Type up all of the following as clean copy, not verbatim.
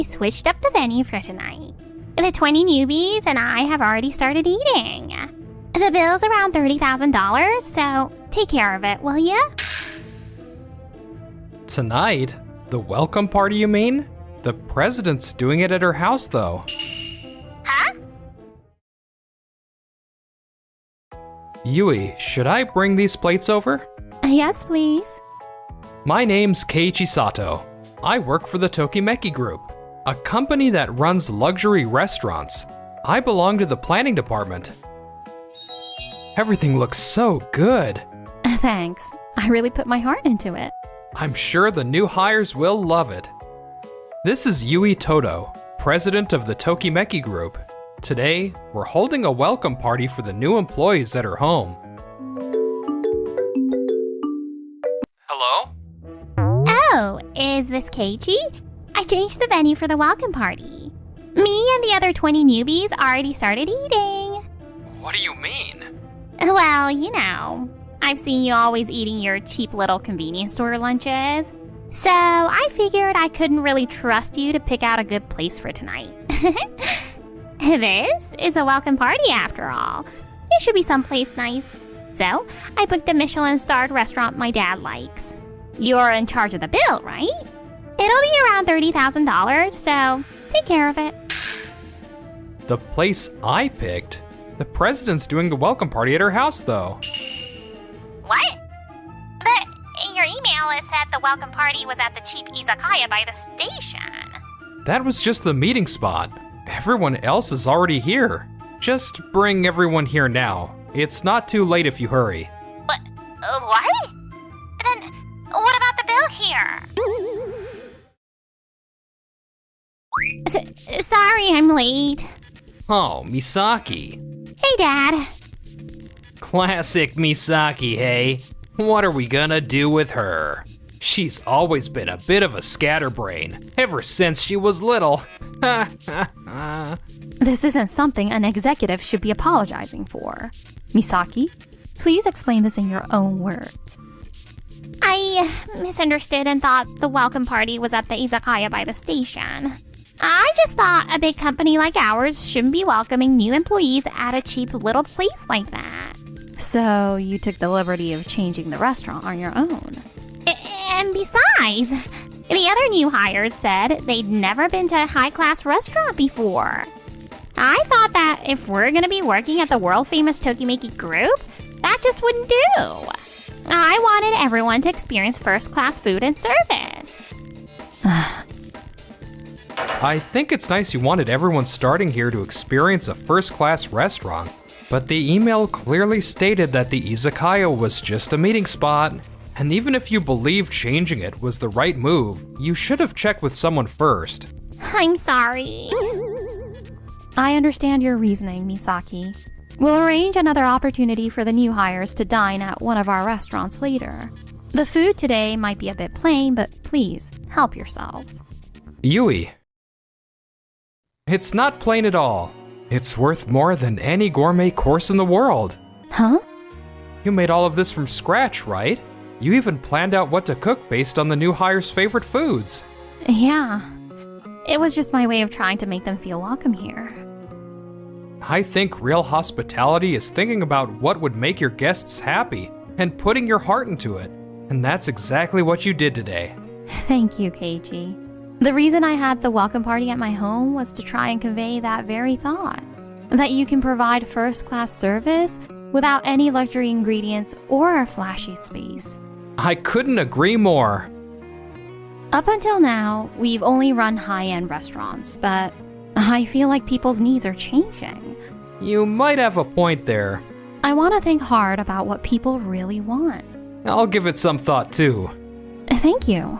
switched up the venue for tonight. The 20 newbies and I have already started eating. The bill's around $30,000, so take care of it, will ya? Tonight? The welcome party, you mean? The president's doing it at her house, though. Huh? Yui, should I bring these plates over? Yes, please. My name's Keiichi Sato. I work for the Tokimeki Group, a company that runs luxury restaurants. I belong to the planning department. Everything looks so good. Thanks. I really put my heart into it. I'm sure the new hires will love it. This is Yui Todo, president of the Tokimeki Group. Today, we're holding a welcome party for the new employees at her home. Hello? Oh, is this Keiichi? I changed the venue for the welcome party. Me and the other 20 newbies already started eating. What do you mean? Well, you know, I've seen you always eating your cheap little convenience store lunches. So I figured I couldn't really trust you to pick out a good place for tonight. This is a welcome party after all. It should be someplace nice. So I booked a Michelin-starred restaurant my dad likes. You're in charge of the bill, right? It'll be around $30,000, so take care of it. The place I picked? The president's doing the welcome party at her house, though. What? But your email said the welcome party was at the cheap izakaya by the station. That was just the meeting spot. Everyone else is already here. Just bring everyone here now. It's not too late if you hurry. What? Then what about the bill here? Sorry I'm late. Oh, Misaki. Hey, Dad. Classic Misaki, hey? What are we gonna do with her? She's always been a bit of a scatterbrain, ever since she was little. This isn't something an executive should be apologizing for. Misaki, please explain this in your own words. I misunderstood and thought the welcome party was at the izakaya by the station. I just thought a big company like ours shouldn't be welcoming new employees at a cheap little place like that. So you took the liberty of changing the restaurant on your own. And besides, the other new hires said they'd never been to a high-class restaurant before. I thought that if we're gonna be working at the world-famous Tokimeki Group, that just wouldn't do. I wanted everyone to experience first-class food and service. I think it's nice you wanted everyone starting here to experience a first-class restaurant, but the email clearly stated that the izakaya was just a meeting spot. And even if you believe changing it was the right move, you should have checked with someone first. I'm sorry. I understand your reasoning, Misaki. We'll arrange another opportunity for the new hires to dine at one of our restaurants later. The food today might be a bit plain, but please, help yourselves. Yui. It's not plain at all. It's worth more than any gourmet course in the world. Huh? You made all of this from scratch, right? You even planned out what to cook based on the new hires' favorite foods. Yeah. It was just my way of trying to make them feel welcome here. I think real hospitality is thinking about what would make your guests happy and putting your heart into it. And that's exactly what you did today. Thank you, Keiichi. The reason I had the welcome party at my home was to try and convey that very thought. That you can provide first-class service without any luxury ingredients or a flashy space. I couldn't agree more. Up until now, we've only run high-end restaurants, but I feel like people's needs are changing. You might have a point there. I want to think hard about what people really want. I'll give it some thought too. Thank you.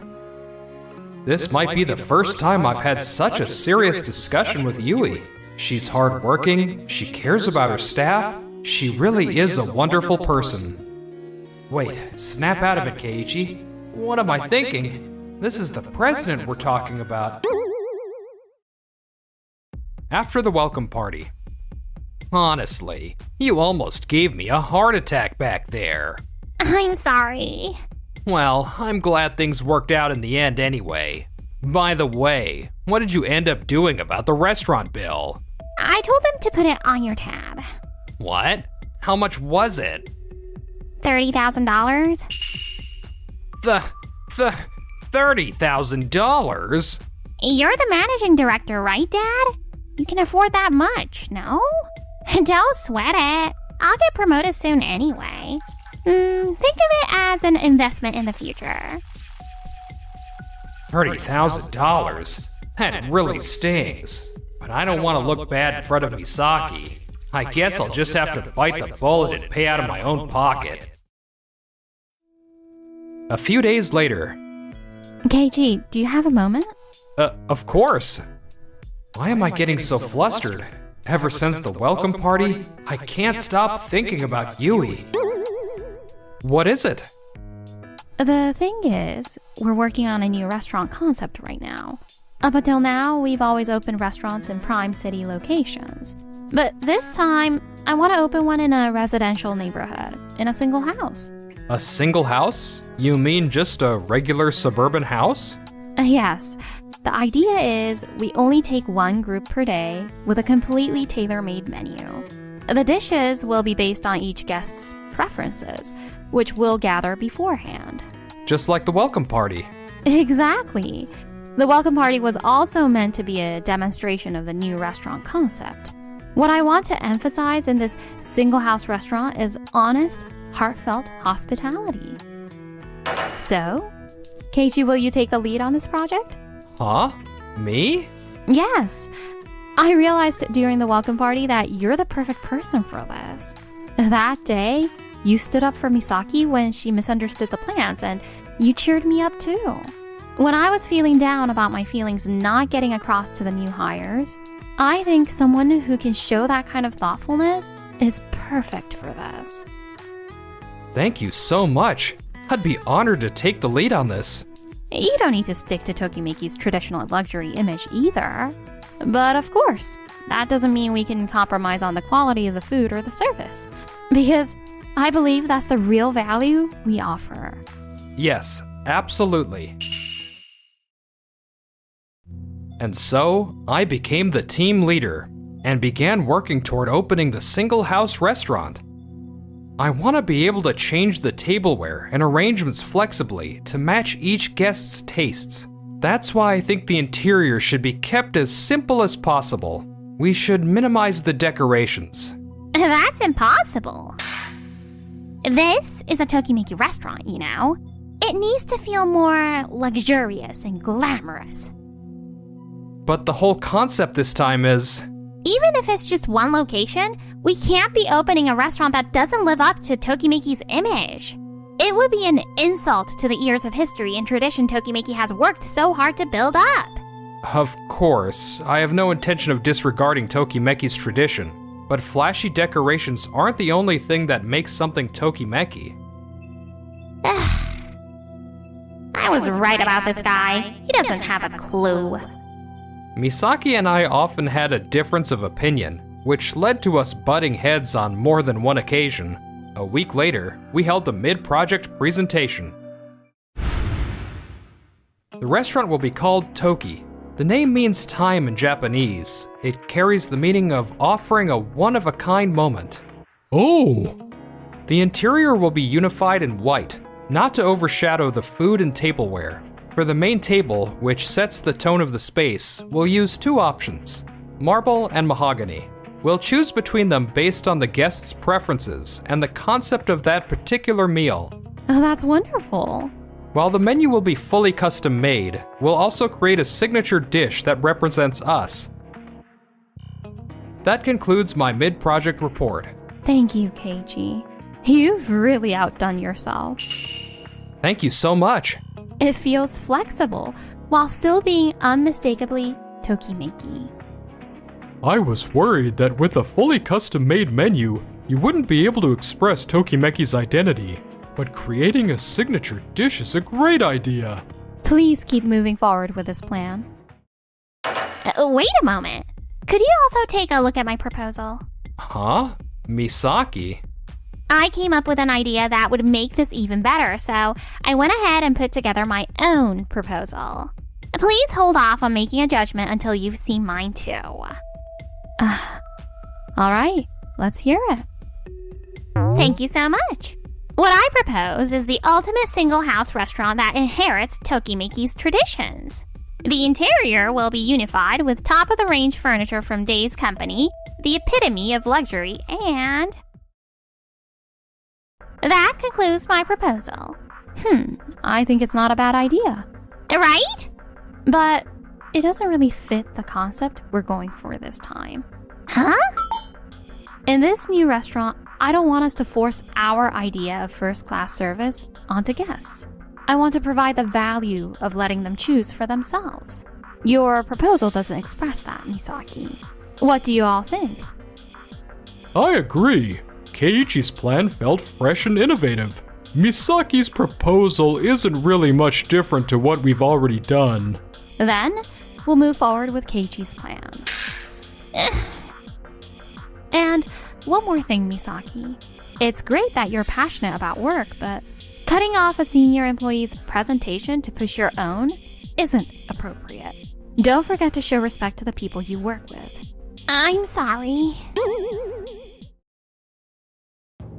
This might be the first time I've had such a serious discussion with Yui. She's hardworking, she cares about her staff, she really is a wonderful person. Wait, snap out of it, Keiichi. What am I thinking? This is the president we're talking about. After the welcome party. Honestly, you almost gave me a heart attack back there. I'm sorry. Well, I'm glad things worked out in the end anyway. By the way, what did you end up doing about the restaurant bill? I told them to put it on your tab. What? How much was it? $30,000? The $30,000? You're the managing director, right, Dad? You can afford that much, no? Don't sweat it. I'll get promoted soon anyway. Think of it as an investment in the future. $30,000? That really stings. But I don't want to look bad in front of Misaki. I guess I'll just have to bite the bullet and pay out of my own pocket. A few days later. KG, do you have a moment? Of course. Why am I getting so flustered? Ever since the welcome party, I can't stop thinking about Yui. What is it? The thing is, we're working on a new restaurant concept right now. Up until now, we've always opened restaurants in prime city locations. But this time, I want to open one in a residential neighborhood, in a single house. A single house? You mean just a regular suburban house? Yes. The idea is we only take one group per day with a completely tailor-made menu. The dishes will be based on each guest's preferences, which we'll gather beforehand. Just like the welcome party. Exactly. The welcome party was also meant to be a demonstration of the new restaurant concept. What I want to emphasize in this single house restaurant is honest, heartfelt hospitality. So, Keiichi, will you take the lead on this project? Huh? Me? Yes. I realized during the welcome party that you're the perfect person for this. That day, you stood up for Misaki when she misunderstood the plans, and you cheered me up too. When I was feeling down about my feelings not getting across to the new hires, I think someone who can show that kind of thoughtfulness is perfect for this. Thank you so much. I'd be honored to take the lead on this. You don't need to stick to Tokimeki's traditional luxury image either. But of course, that doesn't mean we can compromise on the quality of the food or the service. Because I believe that's the real value we offer. Yes, absolutely. And so, I became the team leader and began working toward opening the single house restaurant. I want to be able to change the tableware and arrangements flexibly to match each guest's tastes. That's why I think the interior should be kept as simple as possible. We should minimize the decorations. That's impossible. This is a Tokimeki restaurant, you know. It needs to feel more luxurious and glamorous. But the whole concept this time is... Even if it's just one location, we can't be opening a restaurant that doesn't live up to Tokimeki's image. It would be an insult to the years of history and tradition Tokimeki has worked so hard to build up. Of course, I have no intention of disregarding Tokimeki's tradition, but flashy decorations aren't the only thing that makes something Tokimeki. I was right about this guy. He doesn't have a clue. Misaki and I often had a difference of opinion, which led to us butting heads on more than one occasion. A week later, we held the mid-project presentation. The restaurant will be called Toki. The name means time in Japanese. It carries the meaning of offering a one-of-a-kind moment. Oh! The interior will be unified in white, not to overshadow the food and tableware. For the main table, which sets the tone of the space, we'll use two options, marble and mahogany. We'll choose between them based on the guest's preferences and the concept of that particular meal. Oh, that's wonderful. While the menu will be fully custom made, we'll also create a signature dish that represents us. That concludes my mid-project report. Thank you, Keiichi. You've really outdone yourself. Thank you so much. It feels flexible, while still being unmistakably Tokimeki. I was worried that with a fully custom-made menu, you wouldn't be able to express Tokimeki's identity. But creating a signature dish is a great idea. Please keep moving forward with this plan. Wait a moment. Could you also take a look at my proposal? Huh? Misaki? I came up with an idea that would make this even better, so I went ahead and put together my own proposal. Please hold off on making a judgment until you've seen mine too. Alright, let's hear it. Thank you so much. What I propose is the ultimate single house restaurant that inherits Tokimeki's traditions. The interior will be unified with top-of-the-range furniture from Day's Company, the epitome of luxury, and... That concludes my proposal. I think it's not a bad idea. Right? But it doesn't really fit the concept we're going for this time. Huh? In this new restaurant, I don't want us to force our idea of first-class service onto guests. I want to provide the value of letting them choose for themselves. Your proposal doesn't express that, Misaki. What do you all think? I agree. Keiichi's plan felt fresh and innovative. Misaki's proposal isn't really much different to what we've already done. Then, we'll move forward with Keiichi's plan. And one more thing, Misaki. It's great that you're passionate about work, but cutting off a senior employee's presentation to push your own isn't appropriate. Don't forget to show respect to the people you work with. I'm sorry.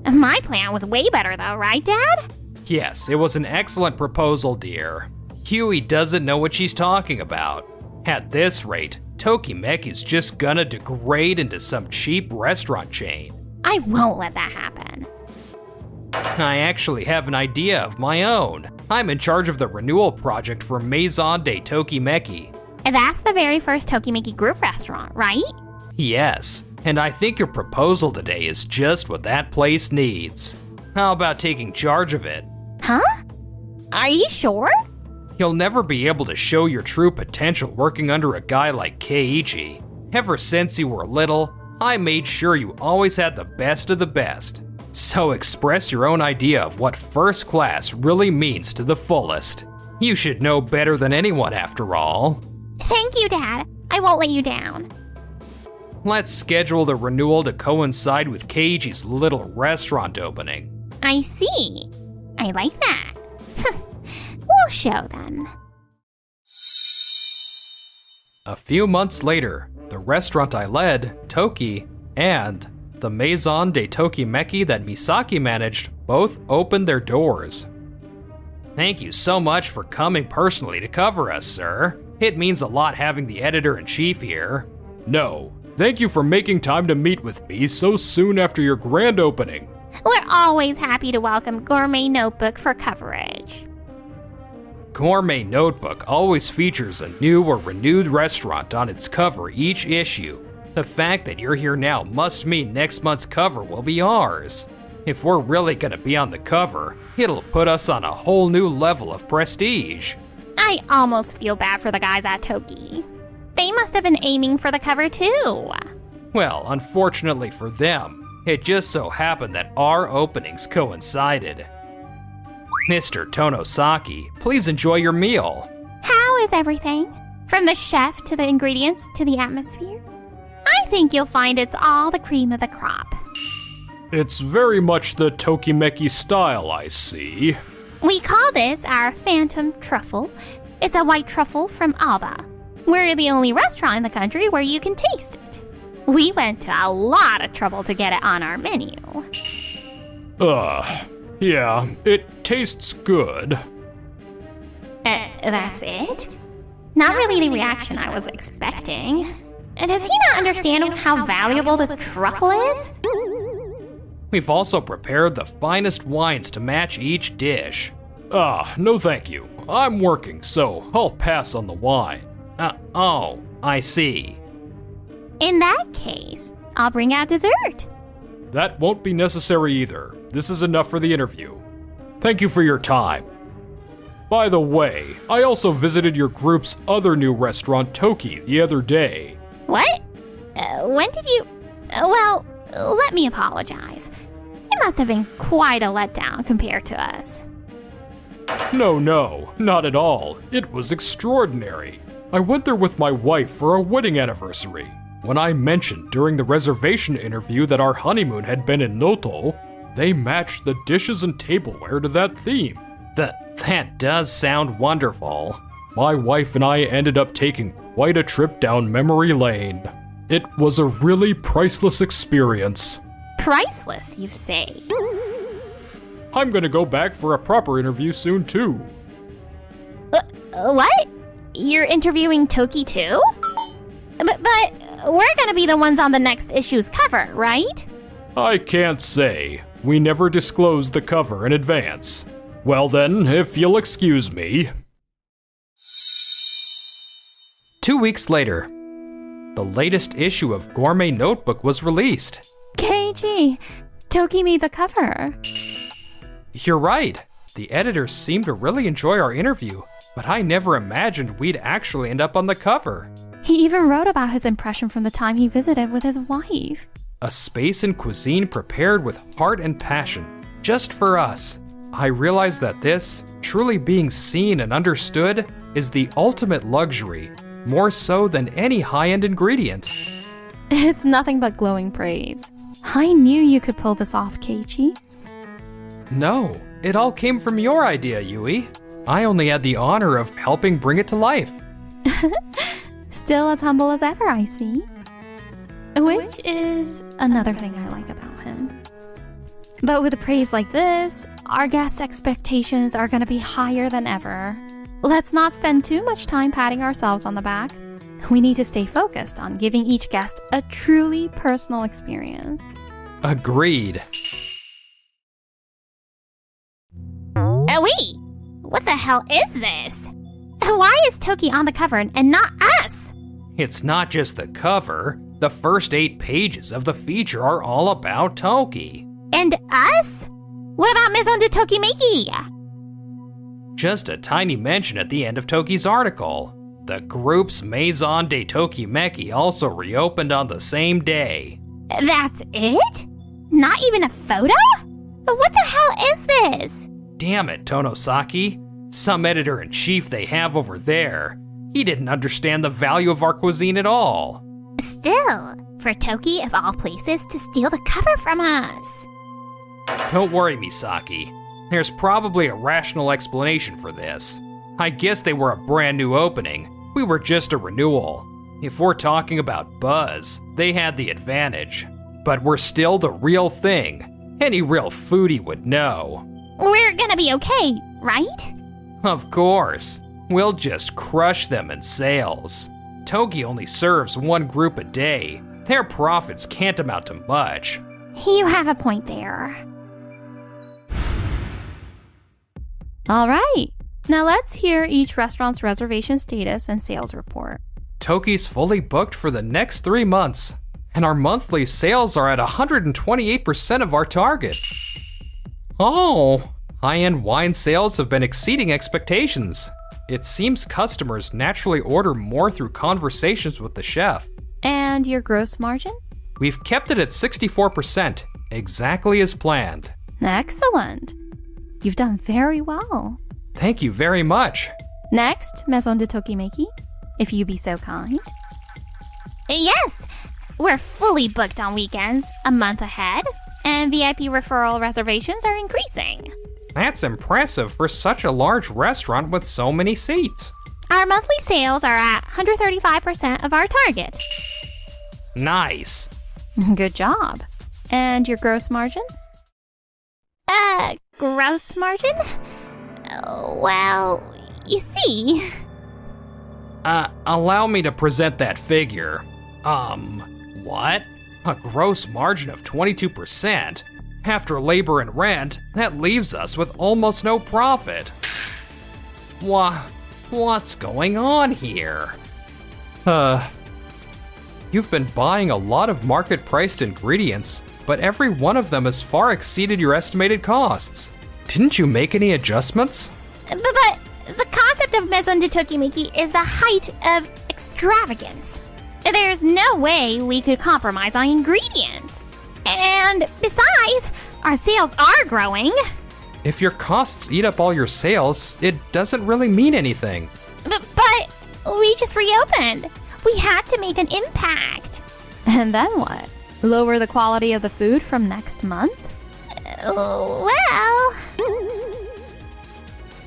My plan was way better though, right, Dad? Yes, it was an excellent proposal, dear. Huey doesn't know what she's talking about. At this rate, Tokimeki's just gonna degrade into some cheap restaurant chain. I won't let that happen. I actually have an idea of my own. I'm in charge of the renewal project for Maison de Tokimeki. That's the very first Tokimeki group restaurant, right? Yes, and I think your proposal today is just what that place needs. How about taking charge of it? Huh? Are you sure? You'll never be able to show your true potential working under a guy like Keiichi. Ever since you were little, I made sure you always had the best of the best. So express your own idea of what first class really means to the fullest. You should know better than anyone after all. Thank you, Dad. I won't let you down. Let's schedule the renewal to coincide with Keiichi's little restaurant opening. I see. I like that. We'll show them. A few months later, the restaurant I led, Toki, and the Maison de Tokimeki that Misaki managed both opened their doors. Thank you so much for coming personally to cover us, sir. It means a lot having the editor-in-chief here. No, thank you for making time to meet with me so soon after your grand opening. We're always happy to welcome Gourmet Notebook for coverage. Gourmet Notebook always features a new or renewed restaurant on its cover each issue. The fact that you're here now must mean next month's cover will be ours. If we're really gonna be on the cover, it'll put us on a whole new level of prestige. I almost feel bad for the guys at Toki. They must have been aiming for the cover too. Well, unfortunately for them, it just so happened that our openings coincided. Mr. Tonosaki, please enjoy your meal. How is everything? From the chef to the ingredients to the atmosphere? I think you'll find it's all the cream of the crop. It's very much the Tokimeki style, I see. We call this our Phantom Truffle. It's a white truffle from Alba. We're the only restaurant in the country where you can taste it. We went to a lot of trouble to get it on our menu. Yeah, it tastes good. That's it? Not really the reaction I was expecting. Does he not understand how valuable this truffle is? We've also prepared the finest wines to match each dish. No thank you. I'm working, so I'll pass on the wine. Oh, I see. In that case, I'll bring out dessert. That won't be necessary either. This is enough for the interview. Thank you for your time. By the way, I also visited your group's other new restaurant, Toki, the other day. What? When did you... Well, let me apologize. It must have been quite a letdown compared to us. No, not at all. It was extraordinary. I went there with my wife for a wedding anniversary. When I mentioned during the reservation interview that our honeymoon had been in Noto, they matched the dishes and tableware to that theme. That does sound wonderful. My wife and I ended up taking quite a trip down memory lane. It was a really priceless experience. Priceless, you say? I'm gonna go back for a proper interview soon too. What? You're interviewing Toki too? But we're gonna be the ones on the next issue's cover, right? I can't say. We never disclosed the cover in advance. Well then, if you'll excuse me. 2 weeks later, the latest issue of Gourmet Notebook was released. KG, Toki made the cover. You're right. The editors seemed to really enjoy our interview, but I never imagined we'd actually end up on the cover. He even wrote about his impression from the time he visited with his wife. A space and cuisine prepared with heart and passion, just for us. I realized that this, truly being seen and understood, is the ultimate luxury, more so than any high-end ingredient. It's nothing but glowing praise. I knew you could pull this off, Keiichi. No, it all came from your idea, Yui. I only had the honor of helping bring it to life. Still as humble as ever, I see. Which is another thing I like about him. But with a praise like this, our guests' expectations are going to be higher than ever. Let's not spend too much time patting ourselves on the back. We need to stay focused on giving each guest a truly personal experience. Agreed. Wait! What the hell is this? Why is Toki on the cover and not us? It's not just the cover. The first 8 pages of the feature are all about Toki. And us? What about Maison de Tokimeki? Just a tiny mention at the end of Toki's article. The group's Maison de Tokimeki also reopened on the same day. That's it? Not even a photo? What the hell is this? Damn it, Tonosaki. Some editor-in-chief they have over there. He didn't understand the value of our cuisine at all. Still, for Toki of all places to steal the cover from us. Don't worry, Misaki. There's probably a rational explanation for this. I guess they were a brand new opening. We were just a renewal. If we're talking about buzz, they had the advantage. But we're still the real thing. Any real foodie would know. We're gonna be okay, right? Of course. We'll just crush them in sales. Toki only serves one group a day. Their profits can't amount to much. You have a point there. All right, now let's hear each restaurant's reservation status and sales report. Toki's fully booked for the next 3 months, and our monthly sales are at 128% of our target. Oh, high-end wine sales have been exceeding expectations. It seems customers naturally order more through conversations with the chef. And your gross margin? We've kept it at 64%, exactly as planned. Excellent. You've done very well. Thank you very much. Next, Maison de Tokimeki, if you be so kind. Yes, we're fully booked on weekends, a month ahead, and VIP referral reservations are increasing. That's impressive for such a large restaurant with so many seats. Our monthly sales are at 135% of our target. Nice. Good job. And your gross margin? Gross margin? Well, you see... Allow me to present that figure. What? A gross margin of 22%? After labor and rent, that leaves us with almost no profit. What's going on here? You've been buying a lot of market-priced ingredients, but every one of them has far exceeded your estimated costs. Didn't you make any adjustments? But the concept of Maison de Tokimeki is the height of extravagance. There's no way we could compromise on ingredients. And besides, our sales are growing. If your costs eat up all your sales, it doesn't really mean anything. But we just reopened. We had to make an impact. And then what? Lower the quality of the food from next month? Well...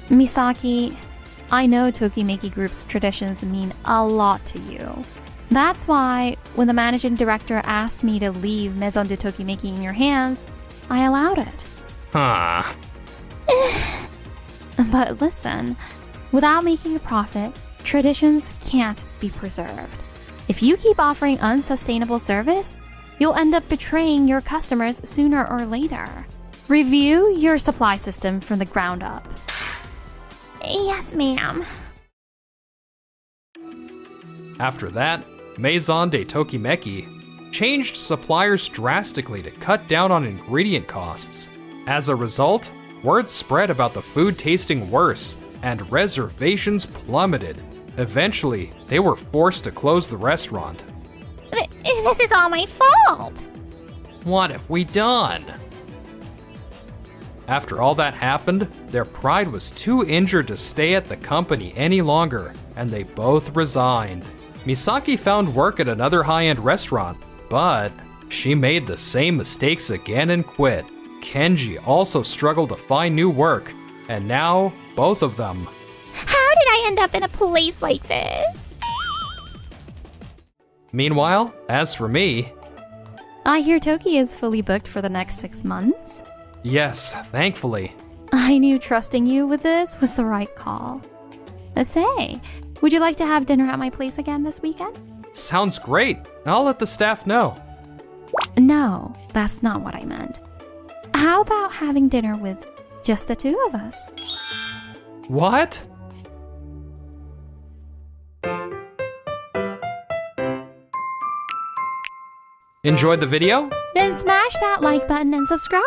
Misaki, I know Tokimeki Group's traditions mean a lot to you. That's why, when the managing director asked me to leave Maison de Tokimeki in your hands, I allowed it. Huh. But listen, without making a profit, traditions can't be preserved. If you keep offering unsustainable service, you'll end up betraying your customers sooner or later. Review your supply system from the ground up. Yes, ma'am. After that, Maison de Tokimeki changed suppliers drastically to cut down on ingredient costs. As a result, word spread about the food tasting worse, and reservations plummeted. Eventually, they were forced to close the restaurant. This is all my fault. What have we done? After all that happened, their pride was too injured to stay at the company any longer, and they both resigned. Misaki found work at another high-end restaurant, but she made the same mistakes again and quit. Kenji also struggled to find new work, and now both of them. How did I end up in a place like this? Meanwhile, as for me, I hear Toki is fully booked for the next 6 months. yes, thankfully. I knew trusting you with this was the right call. Say, would you like to have dinner at my place again this weekend? Sounds great. I'll let the staff know. No, that's not what I meant. How about having dinner with just the two of us? What? Enjoyed the video? Then smash that like button and subscribe.